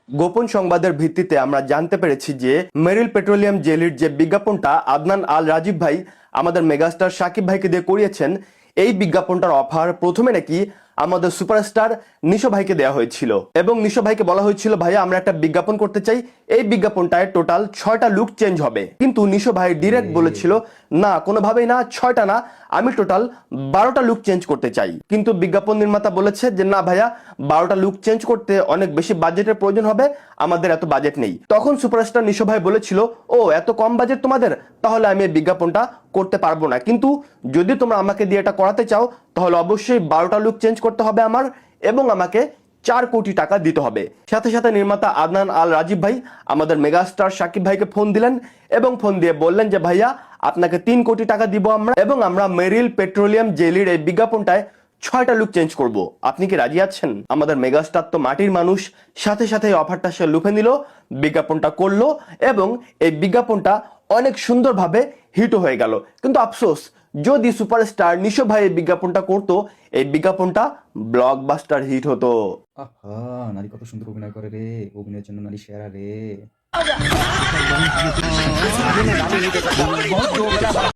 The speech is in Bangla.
গোপন সংবাদের ভিত্তিতে আমরা জানতে পেরেছি যে মেরিল পেট্রোলিয়াম জেলির যে বিজ্ঞাপনটা আদনান আল রাজীব ভাই আমাদের মেগাস্টার শাকিব ভাইকে দিয়ে করিয়েছেন, এই বিজ্ঞাপনটার অফার প্রথমে নাকি আমাদের সুপারস্টার নিশো ভাইকে দেওয়া হয়েছিল এবং নিশো ভাইকে বলা হয়েছিল ভাইয়া আমরা একটা বিজ্ঞাপন করতে চাই, এই বিজ্ঞাপনটায় টোটাল 6টা লুক চেঞ্জ হবে। কিন্তু নিশো ভাই ডিরেক্ট বলেছিল না, কোনোভাবেই না, 6টা না, আমি টোটাল 12টা লুক চেঞ্জ করতে চাই। কিন্তু বিজ্ঞাপন নির্মাতা বলেছে যে না ভাইয়া, 12টা লুক চেঞ্জ করতে অনেক বেশি বাজেটের প্রয়োজন হবে, আমাদের এত বাজেট নেই। তখন সুপারস্টার নিশো ভাই বলেছিল ও এত কম বাজেট তোমাদের, তাহলে আমি এই বিজ্ঞাপনটা করতে পারবো না, কিন্তু যদি তোমরা আমাকে দিয়ে এটা করাতে চাও তাহলে অবশ্যই 12টা লুক চেঞ্জ করতে হবে আমার, এবং আমাকে 4 কোটি টাকা দিতে হবে। সাথে সাথে নির্মাতা আদনান আল রাজীব ভাই আমাদের মেগাস্টার শাকিব ভাইকে ফোন দিলেন এবং ফোন দিয়ে বললেন যে ভাইয়া আপনাকে 3 কোটি টাকা দিব আমরা, এবং আমরা মেরিল পেট্রোলিয়াম জেলির এই বিজ্ঞাপনটায় 6টা লুক চেঞ্জ করব, আপনি কি রাজি আছেন? আমাদের মেগাস্টার তো মাটির মানুষ, সাথে সাথে এই অফারটা সে লুফে নিল, বিজ্ঞাপনটা করলো এবং এই বিজ্ঞাপনটা অনেক সুন্দরভাবে হিটও হয়ে গেল। কিন্তু আফসোস, যদি সুপারস্টার নিশো ভাই এই বিজ্ঞাপনটা করতো, এই বিজ্ঞাপনটা ব্লকবাস্টার হিট হতো। আহা, নারী কত সুন্দর অভিনয় করে রে, অভিনয়ের জন্য নারী সেরা রে।